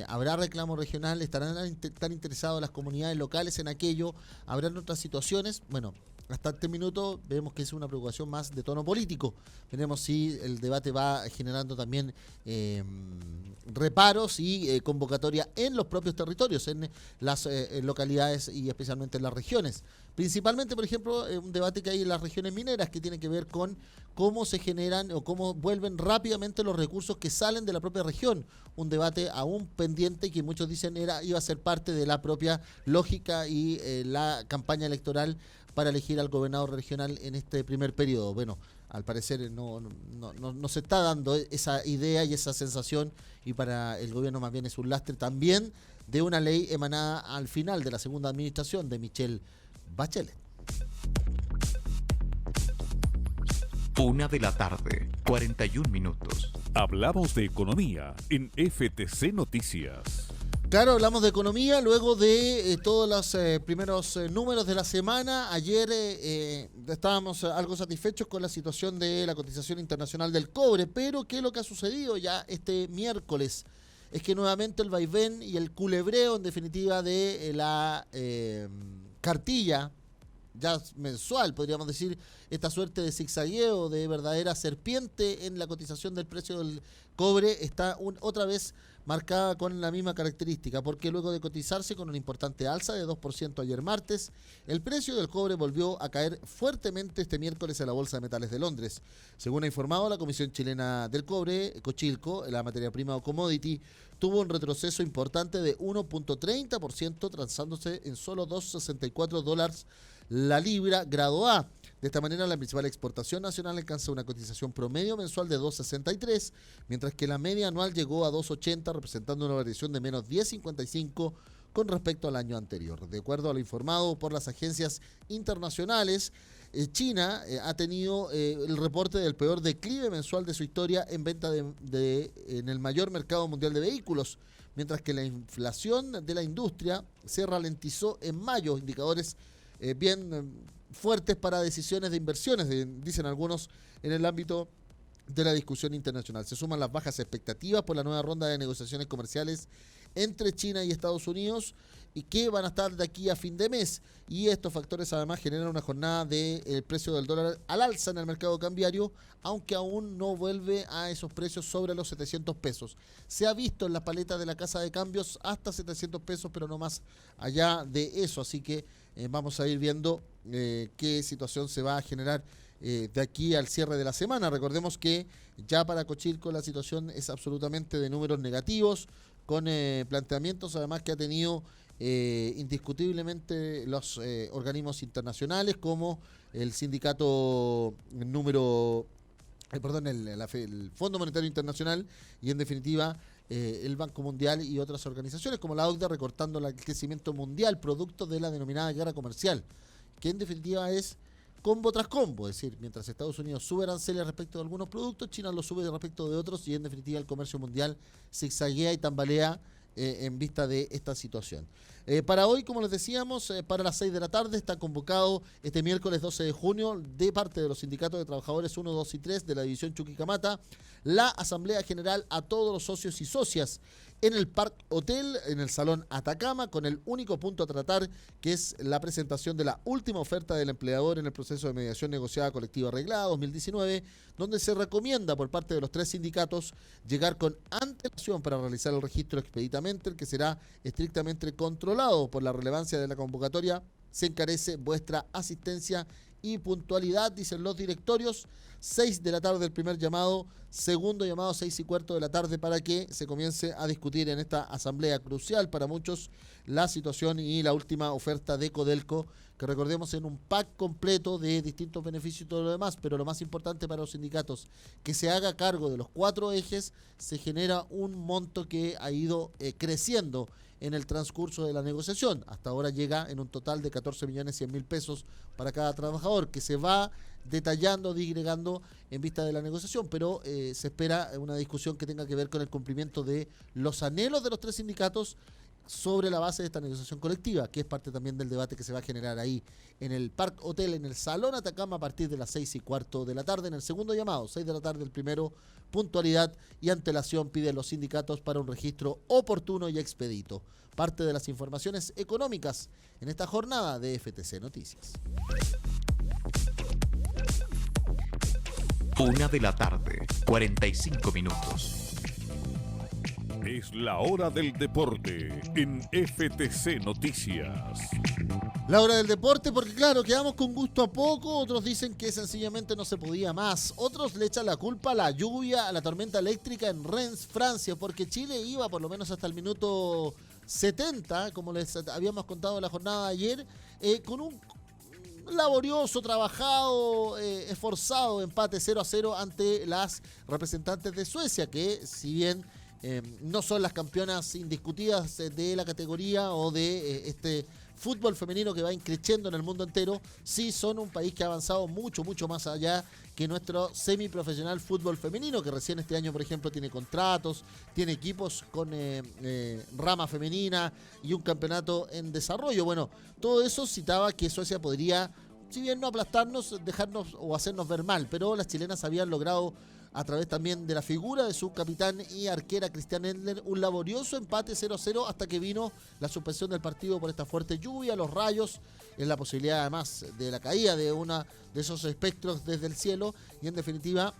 Habrá reclamo regional, estarán tan interesados las comunidades locales en aquello, habrán otras situaciones. Bueno, hasta este minuto vemos que es una preocupación más de tono político. Veremos si el debate va generando también reparos y convocatoria en los propios territorios, en las localidades y especialmente en las regiones. Principalmente, por ejemplo, un debate que hay en las regiones mineras que tiene que ver con cómo se generan o cómo vuelven rápidamente los recursos que salen de la propia región. Un debate aún pendiente que muchos dicen iba a ser parte de la propia lógica y la campaña electoral para elegir al gobernador regional en este primer periodo. Bueno, al parecer no se está dando esa idea y esa sensación, y para el gobierno más bien es un lastre también de una ley emanada al final de la segunda administración de Michelle Bachelet. 1:41 p.m. Hablamos de economía en FTC Noticias. Claro, hablamos de economía luego de todos los primeros números de la semana. Ayer estábamos algo satisfechos con la situación de la cotización internacional del cobre, pero ¿qué es lo que ha sucedido ya este miércoles? Es que nuevamente el vaivén y el culebreo, en definitiva, de la cartilla ya mensual, podríamos decir, esta suerte de zigzagueo, de verdadera serpiente en la cotización del precio del cobre, está otra vez marcada con la misma característica, porque luego de cotizarse con una importante alza de 2% ayer martes, el precio del cobre volvió a caer fuertemente este miércoles en la Bolsa de Metales de Londres. Según ha informado la Comisión Chilena del Cobre, Cochilco, la materia prima o commodity, tuvo un retroceso importante de 1.30%, transándose en solo $2.64 la libra grado A. De esta manera, la principal exportación nacional alcanza una cotización promedio mensual de 2.63, mientras que la media anual llegó a 2.80, representando una variación de menos 10.55 con respecto al año anterior. De acuerdo a lo informado por las agencias internacionales, China ha tenido el reporte del peor declive mensual de su historia en venta en el mayor mercado mundial de vehículos, mientras que la inflación de la industria se ralentizó en mayo, indicadores bien fuertes para decisiones de inversiones, dicen algunos, en el ámbito de la discusión internacional. Se suman las bajas expectativas por la nueva ronda de negociaciones comerciales entre China y Estados Unidos y que van a estar de aquí a fin de mes. Y estos factores además generan una jornada del precio del dólar al alza en el mercado cambiario, aunque aún no vuelve a esos precios sobre los 700 pesos. Se ha visto en la paleta de la casa de cambios hasta 700 pesos, pero no más allá de eso. Así que vamos a ir viendo qué situación se va a generar de aquí al cierre de la semana. Recordemos que ya para Cochilco la situación es absolutamente de números negativos, con planteamientos además que ha tenido indiscutiblemente los organismos internacionales, como el sindicato el Fondo Monetario Internacional y en definitiva el Banco Mundial y otras organizaciones como la OCDE, recortando el crecimiento mundial producto de la denominada guerra comercial, que en definitiva es combo tras combo, es decir, mientras Estados Unidos sube aranceles respecto de algunos productos, China lo sube respecto de otros y en definitiva el comercio mundial zigzaguea y tambalea en vista de esta situación. Para hoy, como les decíamos, para las 6 de la tarde está convocado este miércoles 12 de junio de parte de los sindicatos de trabajadores 1, 2 y 3 de la división Chuquicamata la Asamblea General a todos los socios y socias en el Park Hotel, en el Salón Atacama, con el único punto a tratar, que es la presentación de la última oferta del empleador en el proceso de mediación negociada colectiva arreglada 2019, donde se recomienda por parte de los 3 sindicatos llegar con antelación para realizar el registro expeditamente, el que será estrictamente controlado. Por la relevancia de la convocatoria, se encarece vuestra asistencia y puntualidad, dicen los directorios. 6 de la tarde el primer llamado, segundo llamado 6:15 de la tarde para que se comience a discutir en esta asamblea crucial para muchos la situación y la última oferta de Codelco, que recordemos en un pack completo de distintos beneficios y todo lo demás, pero lo más importante para los sindicatos, que se haga cargo de los 4 ejes, se genera un monto que ha ido creciendo en el transcurso de la negociación. Hasta ahora llega en un total de 14.100.000 pesos para cada trabajador, que se va detallando, disgregando en vista de la negociación, pero se espera una discusión que tenga que ver con el cumplimiento de los anhelos de los 3 sindicatos sobre la base de esta negociación colectiva, que es parte también del debate que se va a generar ahí en el Park Hotel, en el Salón Atacama, a partir de las 6:15 de la tarde, en el segundo llamado, 6 de la tarde el primero, puntualidad y antelación piden los sindicatos para un registro oportuno y expedito. Parte de las informaciones económicas en esta jornada de FTC Noticias. 1 de la tarde, 45 minutos. Es la hora del deporte en FTC Noticias. La hora del deporte, porque claro, quedamos con gusto a poco, otros dicen que sencillamente no se podía más, otros le echan la culpa a la lluvia, a la tormenta eléctrica en Rennes, Francia, porque Chile iba por lo menos hasta el minuto 70, como les habíamos contado en la jornada de ayer, con un laborioso, trabajado, esforzado empate 0-0 ante las representantes de Suecia, que si bien no son las campeonas indiscutidas de la categoría o de este fútbol femenino que va increciendo en el mundo entero, sí son un país que ha avanzado mucho, mucho más allá que nuestro semiprofesional fútbol femenino, que recién este año, por ejemplo, tiene contratos, tiene equipos con rama femenina y un campeonato en desarrollo. Bueno, todo eso citaba que Suecia podría, si bien no aplastarnos, dejarnos o hacernos ver mal, pero las chilenas habían logrado, a través también de la figura de su capitán y arquera Christian Endler, un laborioso empate 0-0 hasta que vino la suspensión del partido por esta fuerte lluvia, los rayos, en la posibilidad además de la caída de una de esos espectros desde el cielo y en definitiva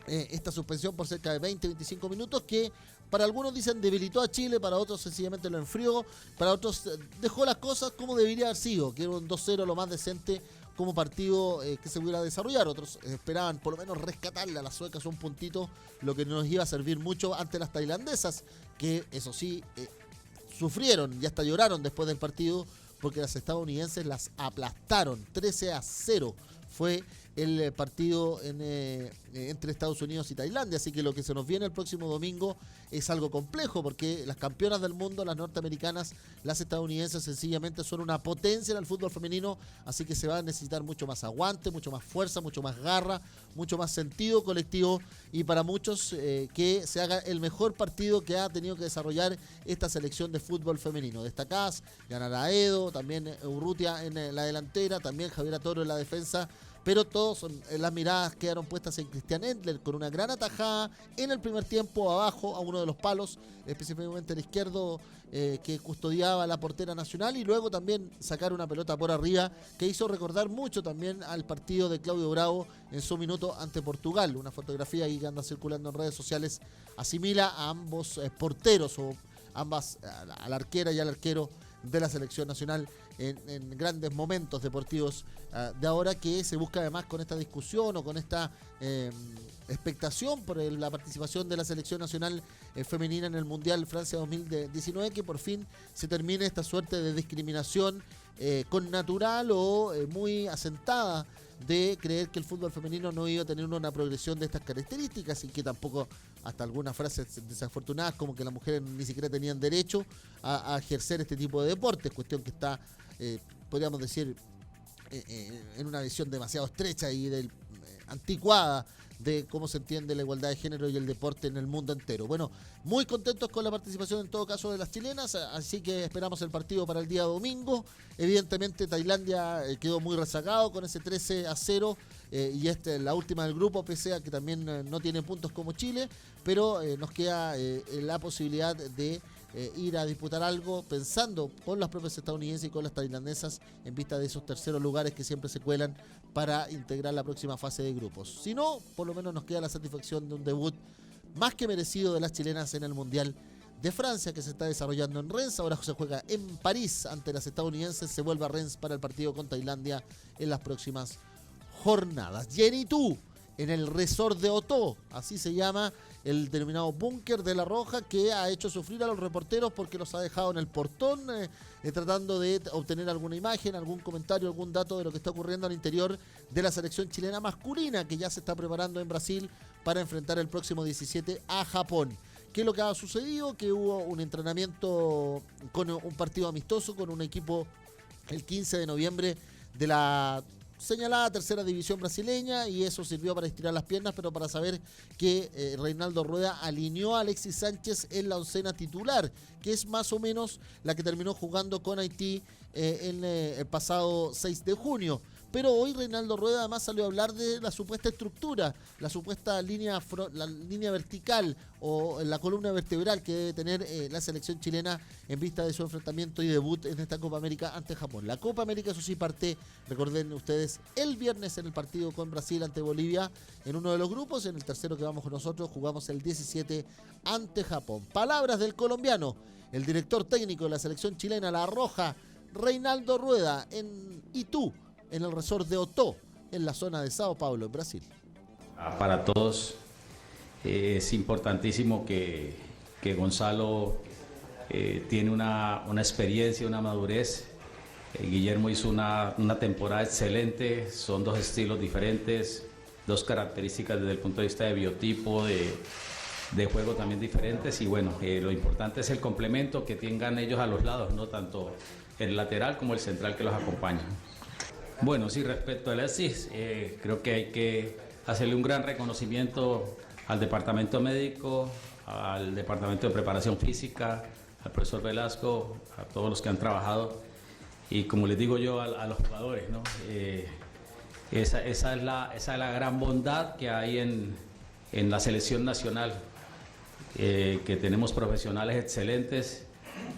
esta suspensión por cerca de 20-25 minutos que para algunos dicen debilitó a Chile, para otros sencillamente lo enfrió, para otros dejó las cosas como debería haber sido, que era un 2-0 lo más decente como partido que se pudiera desarrollar. Otros esperaban por lo menos rescatarle a las suecas un puntito, lo que nos iba a servir mucho ante las tailandesas, que eso sí, sufrieron y hasta lloraron después del partido, porque las estadounidenses las aplastaron 13-0 fue el partido entre Estados Unidos y Tailandia, así que lo que se nos viene el próximo domingo es algo complejo, porque las campeonas del mundo, las norteamericanas, las estadounidenses, sencillamente son una potencia en el fútbol femenino, así que se va a necesitar mucho más aguante, mucho más fuerza, mucho más garra, mucho más sentido colectivo, y para muchos que se haga el mejor partido que ha tenido que desarrollar esta selección de fútbol femenino. Destacás, Yanara Edo, también Urrutia en la delantera, también Javiera Toro en la defensa, pero todos las miradas quedaron puestas en Christian Endler, con una gran atajada en el primer tiempo abajo a uno de los palos, específicamente el izquierdo que custodiaba la portera nacional, y luego también sacar una pelota por arriba que hizo recordar mucho también al partido de Claudio Bravo en su minuto ante Portugal. Una fotografía ahí que anda circulando en redes sociales asimila a ambos porteros, o ambas, a la arquera y al arquero de la selección nacional en grandes momentos deportivos de ahora, que se busca además con esta discusión o con esta expectación por la participación de la selección nacional femenina en el Mundial Francia 2019, que por fin se termine esta suerte de discriminación con natural o muy asentada de creer que el fútbol femenino no iba a tener una progresión de estas características, y que tampoco, hasta algunas frases desafortunadas como que las mujeres ni siquiera tenían derecho a ejercer este tipo de deportes, cuestión que está, podríamos decir, en una visión demasiado estrecha y anticuada de cómo se entiende la igualdad de género y el deporte en el mundo entero. Bueno, muy contentos con la participación en todo caso de las chilenas, así que esperamos el partido para el día domingo. Evidentemente Tailandia quedó muy rezagado con ese 13-0 y la última del grupo, pese a que también no tiene puntos como Chile, pero nos queda la posibilidad de ir a disputar algo pensando con las propias estadounidenses y con las tailandesas en vista de esos terceros lugares que siempre se cuelan para integrar la próxima fase de grupos. Si no, por lo menos nos queda la satisfacción de un debut más que merecido de las chilenas en el Mundial de Francia, que se está desarrollando en Rennes. Ahora se juega en París ante las estadounidenses, se vuelve a Rennes para el partido con Tailandia en las próximas jornadas. Jenny Tu, en el resort de Otó, así se llama el denominado búnker de La Roja, que ha hecho sufrir a los reporteros porque los ha dejado en el portón, tratando de obtener alguna imagen, algún comentario, algún dato de lo que está ocurriendo al interior de la selección chilena masculina, que ya se está preparando en Brasil para enfrentar el próximo 17 a Japón. ¿Qué es lo que ha sucedido? Que hubo un entrenamiento con un partido amistoso con un equipo el 15 de noviembre de la señalada tercera división brasileña, y eso sirvió para estirar las piernas, pero para saber que Reinaldo Rueda alineó a Alexis Sánchez en la oncena titular, que es más o menos la que terminó jugando con Haití en el pasado 6 de junio. Pero hoy Reinaldo Rueda además salió a hablar de la supuesta estructura, la supuesta línea vertical o la columna vertebral que debe tener la selección chilena en vista de su enfrentamiento y debut en esta Copa América ante Japón. La Copa América, eso sí, parte, recuerden ustedes, el viernes en el partido con Brasil ante Bolivia en uno de los grupos. En el tercero que vamos con nosotros jugamos el 17 ante Japón. Palabras del colombiano, el director técnico de la selección chilena, La Roja, Reinaldo Rueda, en Itu, en el resort de Otó, en la zona de Sao Paulo, en Brasil. Para todos es importantísimo que Gonzalo tiene una experiencia, una madurez. Guillermo hizo una temporada excelente, son dos estilos diferentes, dos características desde el punto de vista de biotipo, de juego también diferentes, y bueno, lo importante es el complemento que tengan ellos a los lados, ¿no? Tanto el lateral como el central que los acompaña. Bueno, sí, respecto a Alexis, creo que hay que hacerle un gran reconocimiento al departamento médico, al departamento de preparación física, al profesor Velasco, a todos los que han trabajado, y como les digo yo a los jugadores, ¿no? Esa es la gran bondad que hay en la selección nacional, que tenemos profesionales excelentes,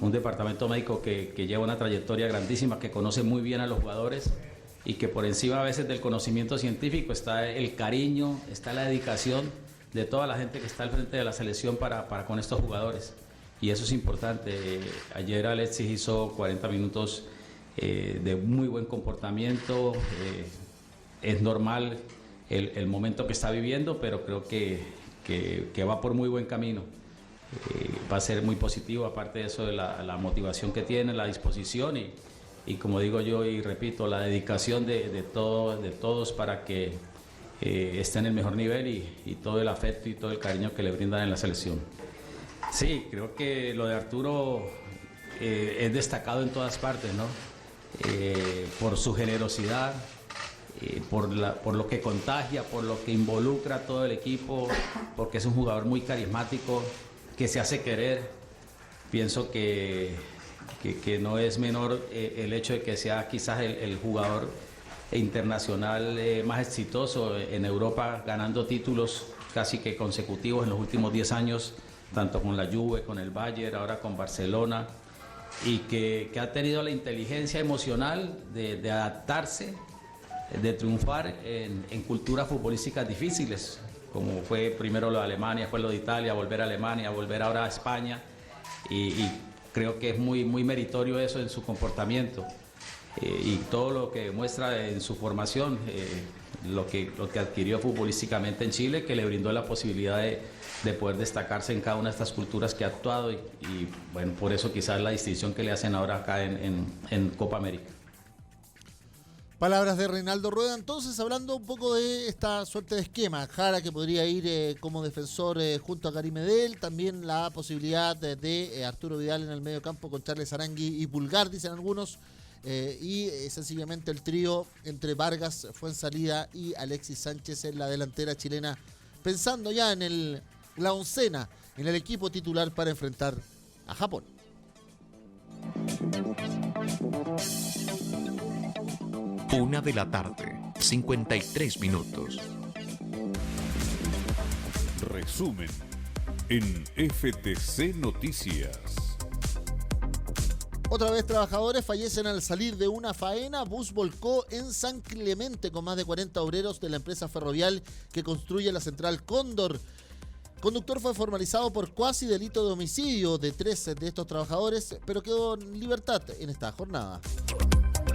un departamento médico que lleva una trayectoria grandísima, que conoce muy bien a los jugadores, y que por encima a veces del conocimiento científico está el cariño, está la dedicación de toda la gente que está al frente de la selección para con estos jugadores, y eso es importante. Ayer Alexis hizo 40 minutos de muy buen comportamiento, es normal el momento que está viviendo, pero creo que va por muy buen camino. Va a ser muy positivo, aparte de eso, de la motivación que tiene, la disposición, y como digo yo y repito, la dedicación de todos para que esté en el mejor nivel y todo el afecto y todo el cariño que le brindan en la selección. Sí, creo que lo de Arturo es destacado en todas partes, ¿no? Por su generosidad, por lo que contagia, por lo que involucra a todo el equipo, porque es un jugador muy carismático, que se hace querer. Pienso que no es menor el hecho de que sea quizás el jugador internacional más exitoso en Europa, ganando títulos casi que consecutivos en los últimos 10 años, tanto con la Juve, con el Bayern, ahora con Barcelona, y que ha tenido la inteligencia emocional de adaptarse, de triunfar en culturas futbolísticas difíciles, como fue primero lo de Alemania, después lo de Italia, volver a Alemania, volver ahora a España, y creo que es muy meritorio eso en su comportamiento y todo lo que muestra en su formación, lo que adquirió futbolísticamente en Chile, que le brindó la posibilidad de poder destacarse en cada una de estas culturas que ha actuado y bueno, por eso quizás la distinción que le hacen ahora acá en Copa América. Palabras de Reinaldo Rueda. Entonces, hablando un poco de esta suerte de esquema, Jara que podría ir como defensor junto a Karim Medel, también la posibilidad de Arturo Vidal en el medio campo con Charles Arangui y Pulgar, dicen algunos, y sencillamente el trío entre Vargas, Fuenzalida y Alexis Sánchez en la delantera chilena, pensando ya en la oncena, en el equipo titular para enfrentar a Japón. 1:00 p.m, 53 minutos. Resumen en FTC Noticias. Otra vez trabajadores fallecen al salir de una faena. Bus volcó en San Clemente con más de 40 obreros de la empresa ferrovial que construye la central Cóndor. Conductor fue formalizado por cuasi delito de homicidio de 13 de estos trabajadores, pero quedó en libertad en esta jornada.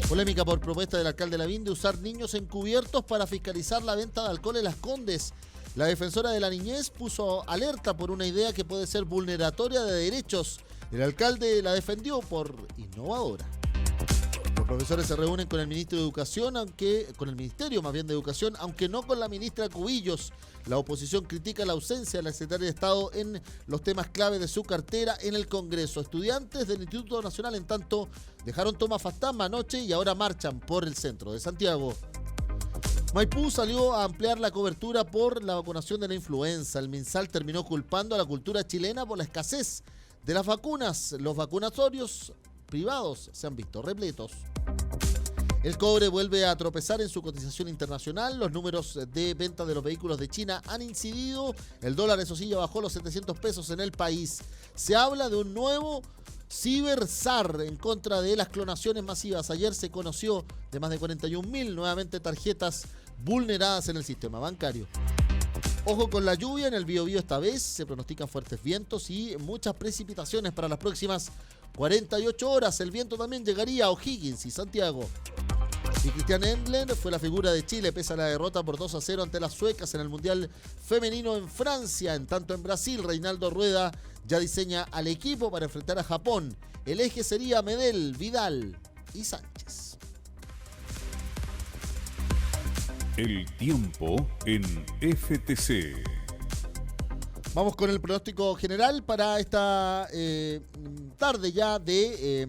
Polémica por propuesta del alcalde Lavín de usar niños encubiertos para fiscalizar la venta de alcohol en Las Condes. La defensora de la niñez puso alerta por una idea que puede ser vulneratoria de derechos. El alcalde la defendió por innovadora. Los profesores se reúnen con el ministro de Educación, con el Ministerio más bien de Educación, aunque no con la ministra Cubillos. La oposición critica la ausencia de la secretaria de Estado en los temas clave de su cartera en el Congreso. Estudiantes del Instituto Nacional, en tanto, dejaron toma fantasma anoche y ahora marchan por el centro de Santiago. Maipú salió a ampliar la cobertura por la vacunación de la influenza. El MinSal terminó culpando a la cultura chilena por la escasez de las vacunas. Los vacunatorios privados se han visto repletos. El cobre vuelve a tropezar en su cotización internacional. Los números de venta de los vehículos de China han incidido. El dólar, eso sí, ya bajó los 700 pesos en el país. Se habla de un nuevo cibersar en contra de las clonaciones masivas. Ayer se conoció de más de 41.000 nuevamente tarjetas vulneradas en el sistema bancario. Ojo con la lluvia en el Biobío esta vez. Se pronostican fuertes vientos y muchas precipitaciones para las próximas 48 horas. El viento también llegaría a O'Higgins y Santiago. Y Christian Endler fue la figura de Chile pese a la derrota por 2-0 ante las suecas en el Mundial Femenino en Francia. En tanto, en Brasil, Reinaldo Rueda ya diseña al equipo para enfrentar a Japón. El eje sería Medel, Vidal y Sánchez. El tiempo en FTC. Vamos con el pronóstico general para esta tarde ya de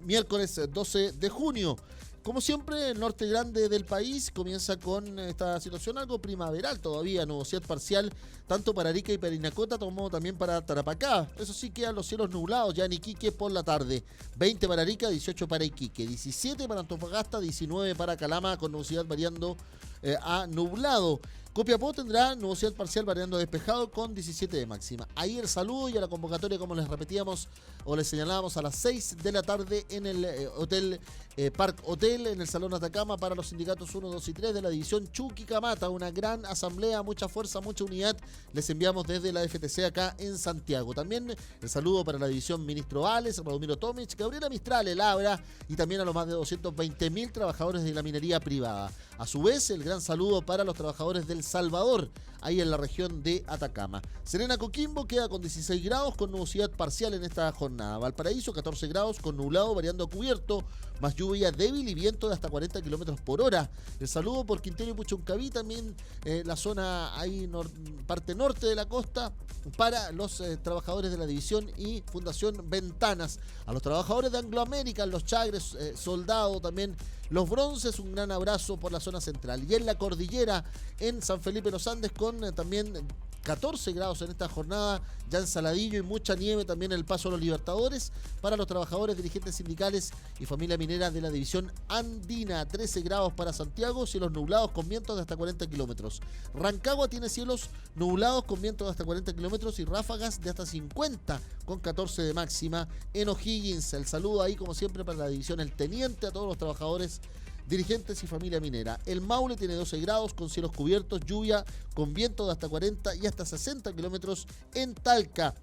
miércoles 12 de junio. Como siempre, el norte grande del país comienza con esta situación algo primaveral todavía, nubosidad parcial, tanto para Arica y Parinacota como también para Tarapacá. Eso sí, quedan los cielos nublados ya en Iquique por la tarde. 20 para Arica, 18 para Iquique, 17 para Antofagasta, 19 para Calama, con nubosidad variando a nublado. Copiapó tendrá nubosidad parcial variando a despejado con 17 de máxima. Ahí el saludo y a la convocatoria, como les repetíamos o les señalábamos, a las 6 de la tarde en el Hotel Park Hotel, en el Salón Atacama, para los sindicatos 1, 2 y 3 de la división Chuquicamata. Una gran asamblea, mucha fuerza, mucha unidad. Les enviamos desde la FTC acá en Santiago. También el saludo para la división Ministro Ales, Radomiro Tomic, Gabriela Mistral, El Abra y también a los más de 220.000 trabajadores de la minería privada. A su vez, el gran saludo para los trabajadores del Salvador, ahí en la región de Atacama. Serena Coquimbo queda con 16 grados con nubosidad parcial en esta jornada. Valparaíso 14 grados con nublado variando a cubierto, más lluvia débil y viento de hasta 40 kilómetros por hora. El saludo por Quintero y Puchuncaví, también la zona ahí parte norte de la costa, para los trabajadores de la división y Fundación Ventanas. A los trabajadores de Anglo American, los Chagres, Soldado, también los Bronces, un gran abrazo por la zona central. Y en la cordillera, en San Felipe Los Andes, con también 14 grados en esta jornada, ya en Saladillo, y mucha nieve también en el Paso a los Libertadores para los trabajadores, dirigentes sindicales y familia minera de la división andina. 13 grados para Santiago, cielos nublados con vientos de hasta 40 kilómetros. Rancagua tiene cielos nublados con vientos de hasta 40 kilómetros y ráfagas de hasta 50 con 14 de máxima. En O'Higgins, el saludo ahí como siempre para la división El Teniente, a todos los trabajadores, dirigentes y familia minera. El Maule tiene 12 grados con cielos cubiertos, lluvia con viento de hasta 40 y hasta 60 kilómetros en Talca.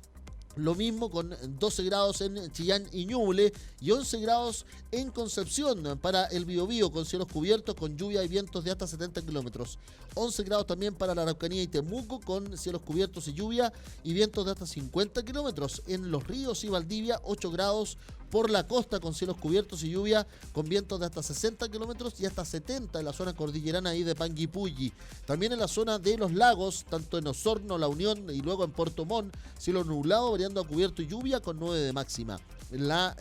Lo mismo con 12 grados en Chillán y Ñuble y 11 grados en Concepción para el Biobío, con cielos cubiertos, con lluvia y vientos de hasta 70 kilómetros. 11 grados también para la Araucanía y Temuco, con cielos cubiertos y lluvia y vientos de hasta 50 kilómetros. En Los Ríos y Valdivia, 8 grados por la costa, con cielos cubiertos y lluvia, con vientos de hasta 60 kilómetros y hasta 70 en la zona cordillerana ahí de Panguipulli. También en la zona de los lagos, tanto en Osorno, La Unión y luego en Puerto Montt, cielo nublado variando a cubierto y lluvia con 9 de máxima. En la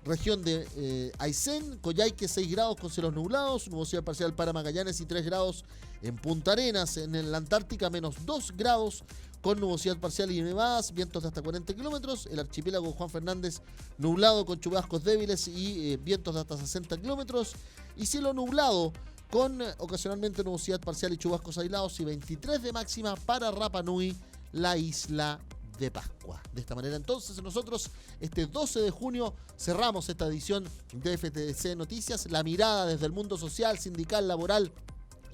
región de Aysén, Coyhaique 6 grados con cielos nublados, nubosidad parcial para Magallanes y 3 grados en Punta Arenas. En la Antártica menos 2 grados con nubosidad parcial y nevadas, vientos de hasta 40 kilómetros. El archipiélago Juan Fernández nublado con chubascos débiles y vientos de hasta 60 kilómetros. Y cielo nublado con ocasionalmente nubosidad parcial y chubascos aislados y 23 de máxima para Rapa Nui, la isla de Pascua. De esta manera entonces nosotros este 12 de junio cerramos esta edición de FTC Noticias, la mirada desde el mundo social, sindical, laboral,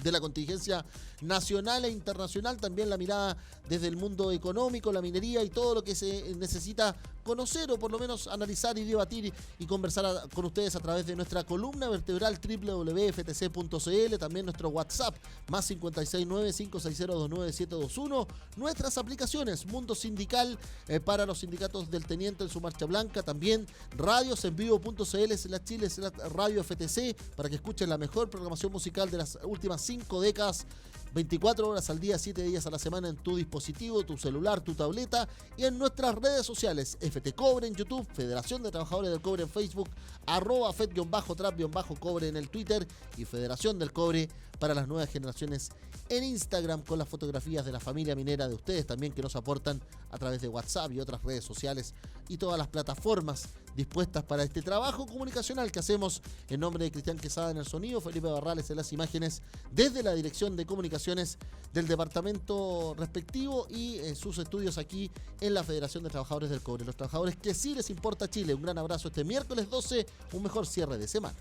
de la contingencia nacional e internacional, también la mirada desde el mundo económico, la minería y todo lo que se necesita conocer o por lo menos analizar y debatir y conversar con ustedes a través de nuestra columna vertebral www.ftc.cl, también nuestro WhatsApp más 569-560-29721, nuestras aplicaciones Mundo Sindical para los sindicatos del Teniente en su marcha blanca, también radiosenvivo.cl/Chile/Radio FTC para que escuchen la mejor programación musical de las últimas 5 décadas, 24 horas al día, 7 días a la semana en tu dispositivo, tu celular, tu tableta, y en nuestras redes sociales, FT Cobre en YouTube, Federación de Trabajadores del Cobre en Facebook, @FED_TRAP_Cobre en el Twitter y Federación del Cobre para las nuevas generaciones en Instagram, con las fotografías de la familia minera de ustedes también que nos aportan a través de WhatsApp y otras redes sociales y todas las plataformas dispuestas para este trabajo comunicacional que hacemos en nombre de Cristian Quesada en el sonido, Felipe Barrales en las imágenes, desde la Dirección de Comunicaciones del departamento respectivo y sus estudios aquí en la Federación de Trabajadores del Cobre. Los trabajadores que sí les importa Chile. Un gran abrazo este miércoles 12, un mejor cierre de semana.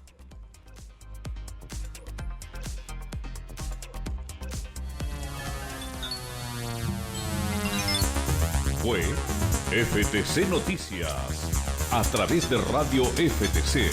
Fue FTC Noticias a través de Radio FTC.